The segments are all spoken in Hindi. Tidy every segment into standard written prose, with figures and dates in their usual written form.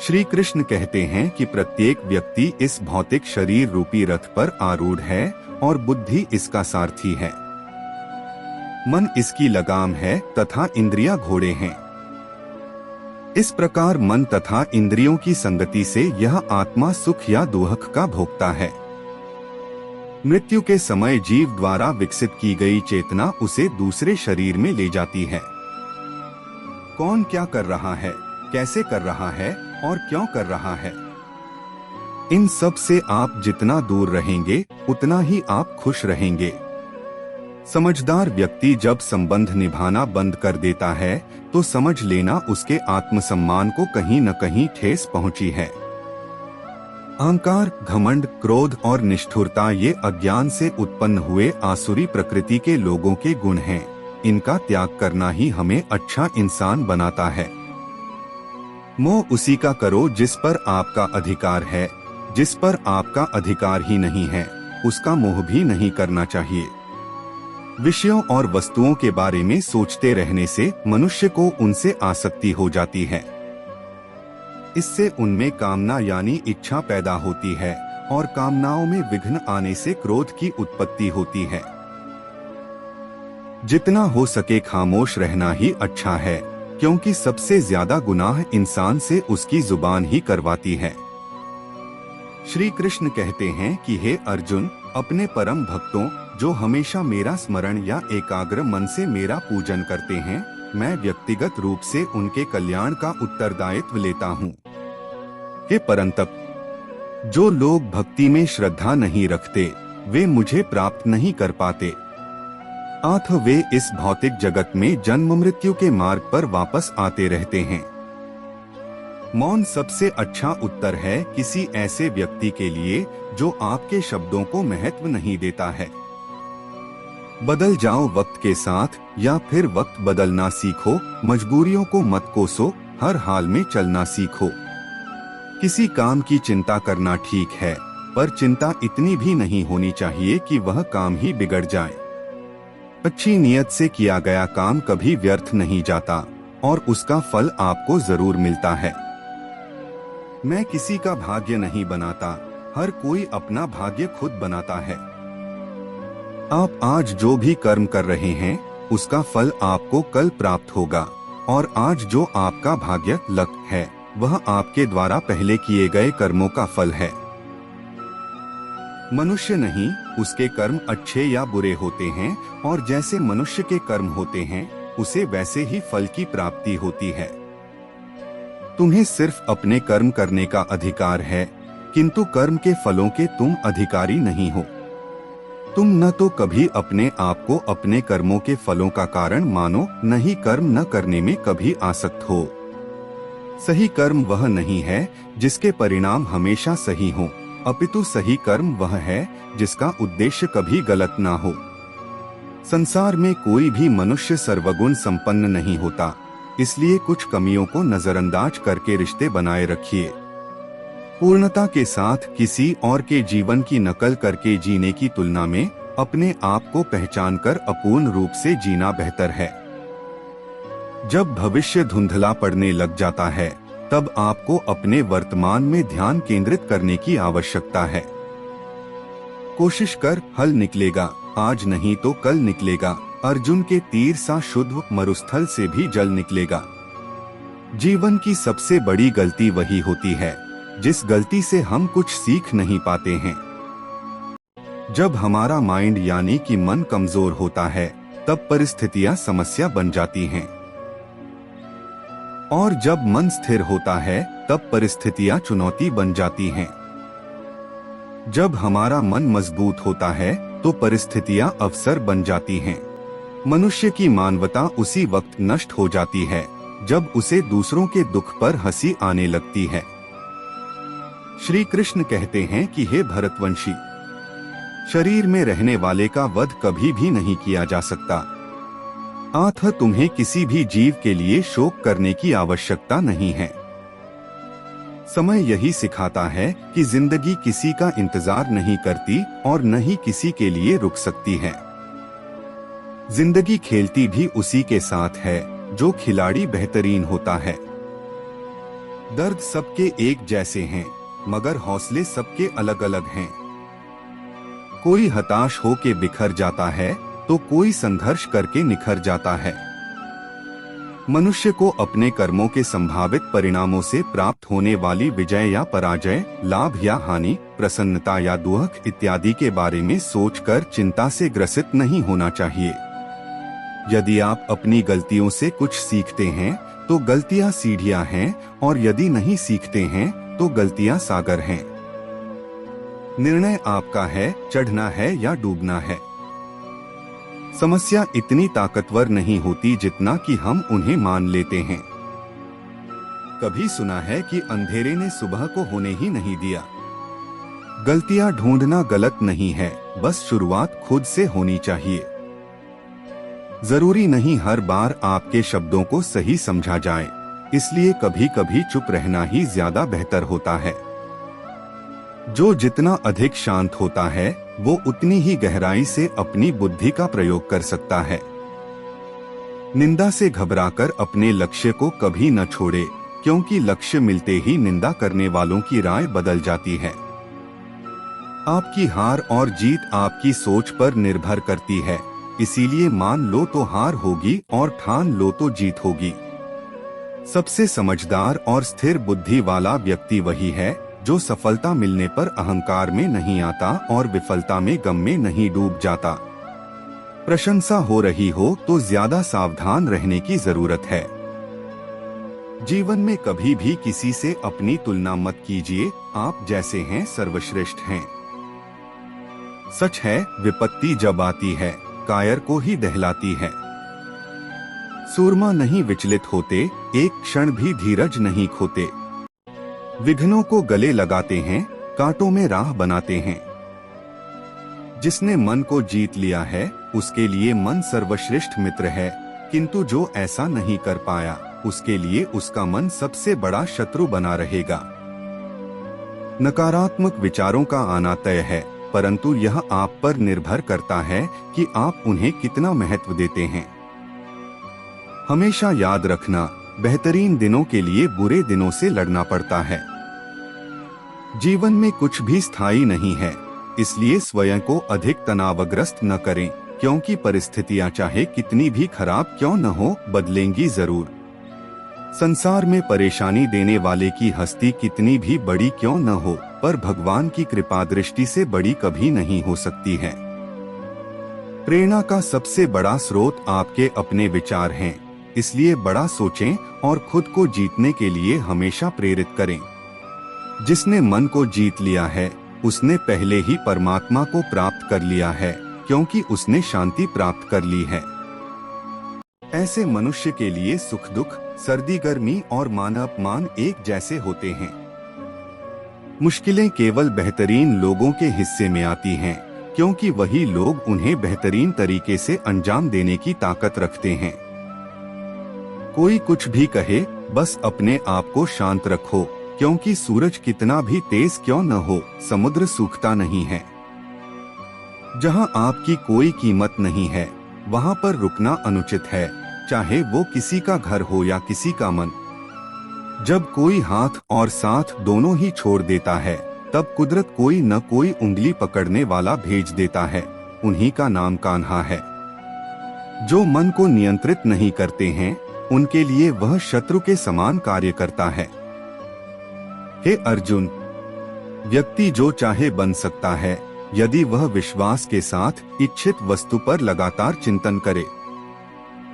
श्री कृष्ण कहते हैं कि प्रत्येक व्यक्ति इस भौतिक शरीर रूपी रथ पर आरूढ़ है और बुद्धि इसका सारथी है। मन इसकी लगाम है तथा इंद्रियां घोड़े हैं। इस प्रकार मन तथा इंद्रियों की संगति से यह आत्मा सुख या दुख का भोगता है। मृत्यु के समय जीव द्वारा विकसित की गई चेतना उसे दूसरे शरीर में ले जाती है। कौन क्या कर रहा है, कैसे कर रहा है और क्यों कर रहा है, इन सब से आप जितना दूर रहेंगे उतना ही आप खुश रहेंगे। समझदार व्यक्ति जब संबंध निभाना बंद कर देता है तो समझ लेना उसके आत्मसम्मान को कहीं न कहीं ठेस पहुंची है। अहंकार, घमंड, क्रोध और निष्ठुरता ये अज्ञान से उत्पन्न हुए आसुरी प्रकृति के लोगों के गुण हैं। इनका त्याग करना ही हमें अच्छा इंसान बनाता है। मोह उसी का करो जिस पर आपका अधिकार है। जिस पर आपका अधिकार ही नहीं है उसका मोह भी नहीं करना चाहिए। विषयों और वस्तुओं के बारे में सोचते रहने से मनुष्य को उनसे आसक्ति हो जाती है। इससे उनमें कामना यानी इच्छा पैदा होती है और कामनाओं में विघ्न आने से क्रोध की उत्पत्ति होती है। जितना हो सके खामोश रहना ही अच्छा है, क्योंकि सबसे ज्यादा गुनाह इंसान से उसकी जुबान ही करवाती है। श्री कृष्ण कहते हैं कि हे अर्जुन, अपने परम भक्तों जो हमेशा मेरा स्मरण या एकाग्र मन से मेरा पूजन करते हैं, मैं व्यक्तिगत रूप से उनके कल्याण का उत्तरदायित्व लेता हूँ। हे परंतप, जो लोग भक्ति में श्रद्धा नहीं रखते वे मुझे प्राप्त नहीं कर पाते, अतः वे इस भौतिक जगत में जन्म मृत्यु के मार्ग पर वापस आते रहते हैं। मौन सबसे अच्छा उत्तर है किसी ऐसे व्यक्ति के लिए जो आपके शब्दों को महत्व नहीं देता है। बदल जाओ वक्त के साथ या फिर वक्त बदलना सीखो। मजबूरियों को मत कोसो, हर हाल में चलना सीखो। किसी काम की चिंता करना ठीक है, पर चिंता इतनी भी नहीं होनी चाहिए कि वह काम ही बिगड़ जाए। अच्छी नियत से किया गया काम कभी व्यर्थ नहीं जाता और उसका फल आपको जरूर मिलता है। मैं किसी का भाग्य नहीं बनाता, हर कोई अपना भाग्य खुद बनाता है। आप आज जो भी कर्म कर रहे हैं उसका फल आपको कल प्राप्त होगा, और आज जो आपका भाग्य लक है वह आपके द्वारा पहले किए गए कर्मों का फल है। मनुष्य नहीं, उसके कर्म अच्छे या बुरे होते हैं, और जैसे मनुष्य के कर्म होते हैं उसे वैसे ही फल की प्राप्ति होती है। तुम्हें सिर्फ अपने कर्म करने का अधिकार है, किंतु कर्म के फलों के तुम अधिकारी नहीं हो। तुम न तो कभी अपने आप को अपने कर्मों के फलों का कारण मानो, न ही कर्म न करने में कभी आसक्त हो। सही कर्म वह नहीं है जिसके परिणाम हमेशा सही हो, अपितु सही कर्म वह है जिसका उद्देश्य कभी गलत ना हो। संसार में कोई भी मनुष्य सर्वगुण संपन्न नहीं होता, इसलिए कुछ कमियों को नजरअंदाज करके रिश्ते बनाए रखिए। पूर्णता के साथ किसी और के जीवन की नकल करके जीने की तुलना में अपने आप को पहचानकर अपूर्ण रूप से जीना बेहतर है। जब भविष्य धुंधला पड़ने लग जाता है तब आपको अपने वर्तमान में ध्यान केंद्रित करने की आवश्यकता है। कोशिश कर, हल निकलेगा, आज नहीं तो कल निकलेगा। अर्जुन के तीर सा शुद्ध मरुस्थल से भी जल निकलेगा। जीवन की सबसे बड़ी गलती वही होती है जिस गलती से हम कुछ सीख नहीं पाते हैं। जब हमारा माइंड यानी कि मन कमजोर होता है तब परिस्थितियां समस्या बन जाती हैं, और जब मन स्थिर होता है तब परिस्थितियां चुनौती बन जाती हैं। जब हमारा मन मजबूत होता है तो परिस्थितियां अवसर बन जाती हैं। मनुष्य की मानवता उसी वक्त नष्ट हो जाती है जब उसे दूसरों के दुख पर हंसी आने लगती है। श्री कृष्ण कहते हैं कि हे भरतवंशी, शरीर में रहने वाले का वध कभी भी नहीं किया जा सकता, अतः तुम्हें किसी भी जीव के लिए शोक करने की आवश्यकता नहीं है। समय यही सिखाता है कि जिंदगी किसी का इंतजार नहीं करती और न ही किसी के लिए रुक सकती है। जिंदगी खेलती भी उसी के साथ है जो खिलाड़ी बेहतरीन होता है। दर्द सबके एक जैसे हैं, मगर हौसले सबके अलग अलग हैं। कोई हताश होके बिखर जाता है तो कोई संघर्ष करके निखर जाता है। मनुष्य को अपने कर्मों के संभावित परिणामों से प्राप्त होने वाली विजय या पराजय, लाभ या हानि, प्रसन्नता या दुख इत्यादि के बारे में सोचकर चिंता से ग्रसित नहीं होना चाहिए। यदि आप अपनी गलतियों से कुछ सीखते हैं तो गलतियां सीढ़ियां हैं, और यदि नहीं सीखते हैं तो गलतियां सागर हैं। निर्णय आपका है, चढ़ना है या डूबना है। समस्या इतनी ताकतवर नहीं होती जितना कि हम उन्हें मान लेते हैं। कभी सुना है कि अंधेरे ने सुबह को होने ही नहीं दिया। गलतियां ढूंढना गलत नहीं है, बस शुरुआत खुद से होनी चाहिए। जरूरी नहीं हर बार आपके शब्दों को सही समझा जाए, इसलिए कभी कभी चुप रहना ही ज्यादा बेहतर होता है। जो जितना अधिक शांत होता है वो उतनी ही गहराई से अपनी बुद्धि का प्रयोग कर सकता है। निंदा से घबराकर अपने लक्ष्य को कभी न छोड़े, क्योंकि लक्ष्य मिलते ही निंदा करने वालों की राय बदल जाती है। आपकी हार और जीत आपकी सोच पर निर्भर करती है, इसीलिए मान लो तो हार होगी और ठान लो तो जीत होगी। सबसे समझदार और स्थिर बुद्धि वाला व्यक्ति वही है जो सफलता मिलने पर अहंकार में नहीं आता और विफलता में गम में नहीं डूब जाता। प्रशंसा हो रही हो तो ज्यादा सावधान रहने की जरूरत है। जीवन में कभी भी किसी से अपनी तुलना मत कीजिए, आप जैसे हैं सर्वश्रेष्ठ हैं। सच है, विपत्ति जब आती है कायर को ही दहलाती है। सूरमा नहीं विचलित होते, एक क्षण भी धीरज नहीं खोते। विघ्नों को गले लगाते हैं, कांटों में राह बनाते हैं। जिसने मन को जीत लिया है उसके लिए मन सर्वश्रेष्ठ मित्र है, किंतु जो ऐसा नहीं कर पाया उसके लिए उसका मन सबसे बड़ा शत्रु बना रहेगा। नकारात्मक विचारों का आना तय है, परंतु यह आप पर निर्भर करता है कि आप उन्हें कितना महत्व देते हैं। हमेशा याद रखना, बेहतरीन दिनों के लिए बुरे दिनों से लड़ना पड़ता है। जीवन में कुछ भी स्थायी नहीं है, इसलिए स्वयं को अधिक तनावग्रस्त न करें, क्योंकि परिस्थितियां चाहे कितनी भी खराब क्यों न हो बदलेंगी जरूर। संसार में परेशानी देने वाले की हस्ती कितनी भी बड़ी क्यों न हो, पर भगवान की कृपा दृष्टि से बड़ी कभी नहीं हो सकती है। प्रेरणा का सबसे बड़ा स्रोत आपके अपने विचार हैं, इसलिए बड़ा सोचें और खुद को जीतने के लिए हमेशा प्रेरित करें। जिसने मन को जीत लिया है उसने पहले ही परमात्मा को प्राप्त कर लिया है, क्योंकि उसने शांति प्राप्त कर ली है। ऐसे मनुष्य के लिए सुख दुख, सर्दी गर्मी और मान अपमान एक जैसे होते हैं। मुश्किलें केवल बेहतरीन लोगों के हिस्से में आती हैं, क्योंकि वही लोग उन्हें बेहतरीन तरीके से अंजाम देने की ताकत रखते हैं। कोई कुछ भी कहे, बस अपने आप को शांत रखो, क्योंकि सूरज कितना भी तेज क्यों न हो समुद्र सूखता नहीं है। जहां आपकी कोई कीमत नहीं है वहां पर रुकना अनुचित है, चाहे वो किसी का घर हो या किसी का मन। जब कोई हाथ और साथ दोनों ही छोड़ देता है तब कुदरत कोई न कोई उंगली पकड़ने वाला भेज देता है, उन्हीं का नाम कान्हा है। जो मन को नियंत्रित नहीं करते हैं उनके लिए वह शत्रु के समान कार्य करता है। हे अर्जुन, व्यक्ति जो चाहे बन सकता है यदि वह विश्वास के साथ इच्छित वस्तु पर लगातार चिंतन करे।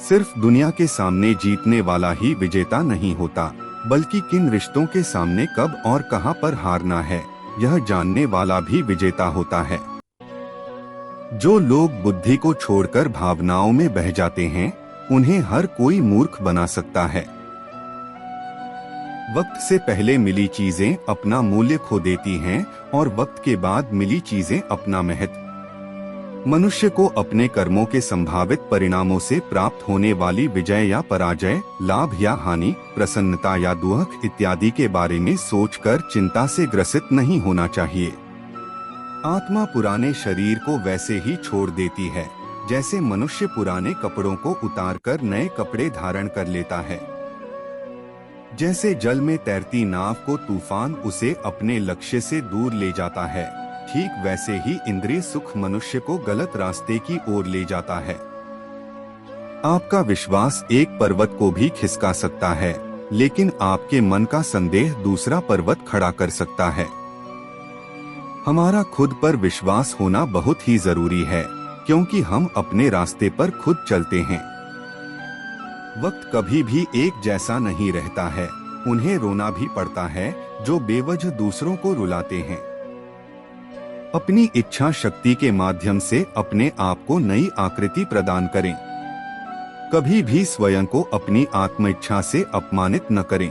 सिर्फ दुनिया के सामने जीतने वाला ही विजेता नहीं होता, बल्कि किन रिश्तों के सामने कब और कहां पर हारना है यह जानने वाला भी विजेता होता है। जो लोग बुद्धि को छोड़कर भावनाओं में बह जाते हैं उन्हें हर कोई मूर्ख बना सकता है। वक्त से पहले मिली चीजें अपना मूल्य खो देती हैं और वक्त के बाद मिली चीजें अपना महत्व। मनुष्य को अपने कर्मों के संभावित परिणामों से प्राप्त होने वाली विजय या पराजय, लाभ या हानि, प्रसन्नता या दुख इत्यादि के बारे में सोचकर चिंता से ग्रसित नहीं होना चाहिए। आत्मा पुराने शरीर को वैसे ही छोड़ देती है जैसे मनुष्य पुराने कपड़ों को उतारकर नए कपड़े धारण कर लेता है। जैसे जल में तैरती नाव को तूफान उसे अपने लक्ष्य से दूर ले जाता है, ठीक वैसे ही इंद्रिय सुख मनुष्य को गलत रास्ते की ओर ले जाता है। आपका विश्वास एक पर्वत को भी खिसका सकता है, लेकिन आपके मन का संदेह दूसरा पर्वत खड़ा कर सकता है। हमारा खुद पर विश्वास होना बहुत ही जरूरी है, क्योंकि हम अपने रास्ते पर खुद चलते हैं। वक्त कभी भी एक जैसा नहीं रहता है, उन्हें रोना भी पड़ता है जो बेवजह दूसरों को रुलाते हैं। अपनी इच्छा शक्ति के माध्यम से अपने आप को नई आकृति प्रदान करें। कभी भी स्वयं को अपनी आत्म इच्छा से अपमानित न करें।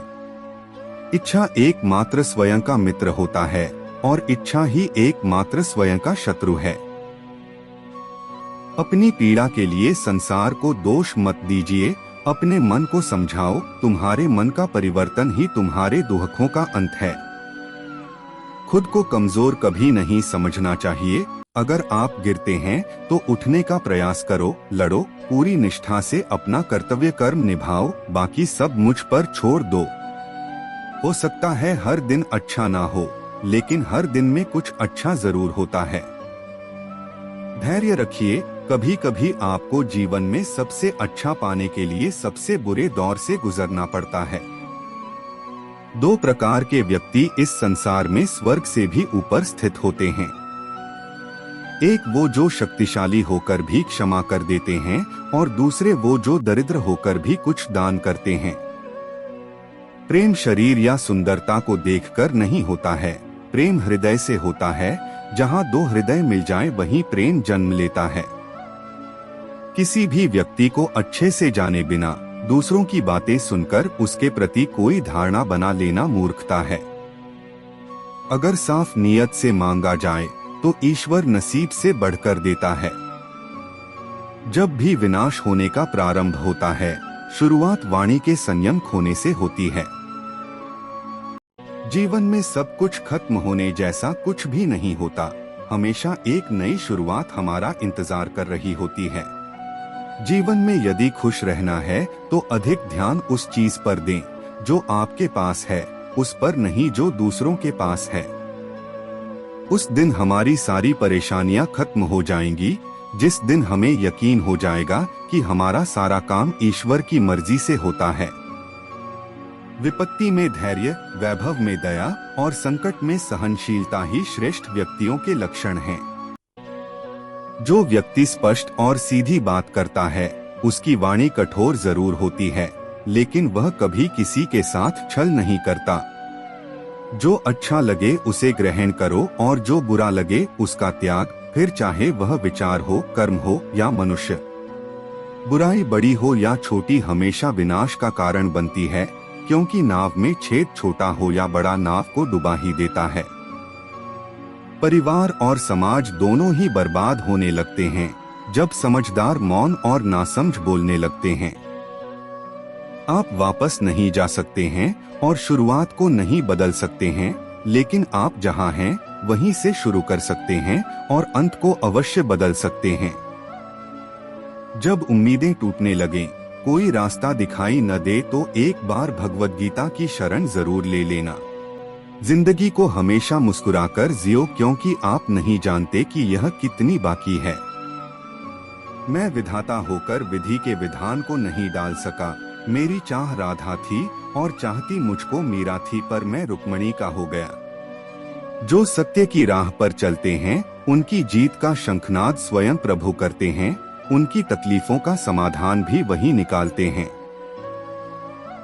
इच्छा एकमात्र स्वयं का मित्र होता है और इच्छा ही एकमात्र स्वयं का शत्रु है। अपनी पीड़ा के लिए संसार को दोष मत दीजिए, अपने मन को समझाओ, तुम्हारे मन का परिवर्तन ही तुम्हारे दुखों का अंत है। खुद को कमजोर कभी नहीं समझना चाहिए। अगर आप गिरते हैं तो उठने का प्रयास करो, लड़ो, पूरी निष्ठा से अपना कर्तव्य कर्म निभाओ, बाकी सब मुझ पर छोड़ दो। हो सकता है हर दिन अच्छा ना हो, लेकिन हर दिन में कुछ अच्छा जरूर होता है। धैर्य रखिए, कभी कभी आपको जीवन में सबसे अच्छा पाने के लिए सबसे बुरे दौर से गुजरना पड़ता है। दो प्रकार के व्यक्ति इस संसार में स्वर्ग से भी ऊपर स्थित होते हैं। एक वो जो शक्तिशाली होकर भी क्षमा कर देते हैं, और दूसरे वो जो दरिद्र होकर भी कुछ दान करते हैं। प्रेम शरीर या सुंदरता को देखकर नहीं होता है, प्रेम हृदय से होता है। जहाँ दो हृदय मिल जाएं, वहीं प्रेम जन्म लेता है। किसी भी व्यक्ति को अच्छे से जाने बिना दूसरों की बातें सुनकर उसके प्रति कोई धारणा बना लेना मूर्खता है। अगर साफ नियत से मांगा जाए तो ईश्वर नसीब से बढ़कर देता है। जब भी विनाश होने का प्रारंभ होता है, शुरुआत वाणी के संयम खोने से होती है। जीवन में सब कुछ खत्म होने जैसा कुछ भी नहीं होता, हमेशा एक नई शुरुआत हमारा इंतजार कर रही होती है। जीवन में यदि खुश रहना है तो अधिक ध्यान उस चीज पर दें जो आपके पास है, उस पर नहीं जो दूसरों के पास है। उस दिन हमारी सारी परेशानियां खत्म हो जाएंगी, जिस दिन हमें यकीन हो जाएगा कि हमारा सारा काम ईश्वर की मर्जी से होता है। विपत्ति में धैर्य, वैभव में दया और संकट में सहनशीलता ही श्रेष्ठ व्यक्तियों के लक्षण हैं। जो व्यक्ति स्पष्ट और सीधी बात करता है, उसकी वाणी कठोर जरूर होती है, लेकिन वह कभी किसी के साथ छल नहीं करता। जो अच्छा लगे उसे ग्रहण करो और जो बुरा लगे उसका त्याग, फिर चाहे वह विचार हो, कर्म हो या मनुष्य। बुराई बड़ी हो या छोटी हमेशा विनाश का कारण बनती है, क्योंकि नाव में छेद छोटा हो या बड़ा नाव को डुबा ही देता है। परिवार और समाज दोनों ही बर्बाद होने लगते हैं जब समझदार मौन और नासमझ बोलने लगते हैं। आप वापस नहीं जा सकते हैं और शुरुआत को नहीं बदल सकते हैं, लेकिन आप जहां हैं वहीं से शुरू कर सकते हैं और अंत को अवश्य बदल सकते हैं। जब उम्मीदें टूटने लगें, कोई रास्ता दिखाई न दे तो एक बार भगवद गीता की शरण जरूर ले लेना। जिंदगी को हमेशा मुस्कुराकर जियो, क्योंकि आप नहीं जानते कि यह कितनी बाकी है। मैं विधाता होकर विधि के विधान को नहीं डाल सका। मेरी चाह राधा थी और चाहती मुझको मीरा थी, पर मैं रुक्मणी का हो गया। जो सत्य की राह पर चलते हैं, उनकी जीत का शंखनाद स्वयं प्रभु करते हैं। उनकी तकलीफों का समाधान भी वही निकालते हैं।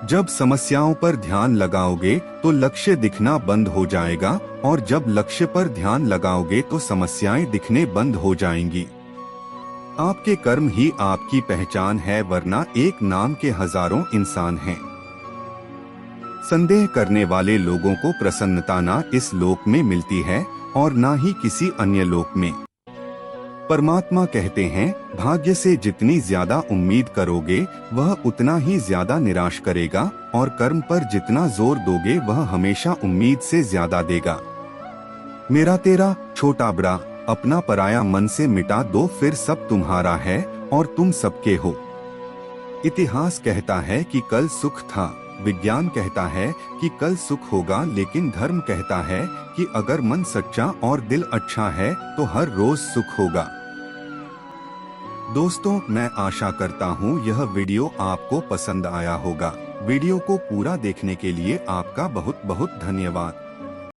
जब समस्याओं पर ध्यान लगाओगे तो लक्ष्य दिखना बंद हो जाएगा, और जब लक्ष्य पर ध्यान लगाओगे तो समस्याएं दिखने बंद हो जाएंगी। आपके कर्म ही आपकी पहचान है, वरना एक नाम के हजारों इंसान हैं। संदेह करने वाले लोगों को प्रसन्नता ना इस लोक में मिलती है और ना ही किसी अन्य लोक में। परमात्मा कहते हैं, भाग्य से जितनी ज्यादा उम्मीद करोगे वह उतना ही ज्यादा निराश करेगा, और कर्म पर जितना जोर दोगे वह हमेशा उम्मीद से ज्यादा देगा। मेरा तेरा, छोटा बड़ा, अपना पराया मन से मिटा दो, फिर सब तुम्हारा है और तुम सबके हो। इतिहास कहता है कि कल सुख था, विज्ञान कहता है कि कल सुख होगा, लेकिन धर्म कहता है कि अगर मन सच्चा और दिल अच्छा है तो हर रोज सुख होगा। दोस्तों, मैं आशा करता हूँ यह वीडियो आपको पसंद आया होगा। वीडियो को पूरा देखने के लिए आपका बहुत बहुत धन्यवाद।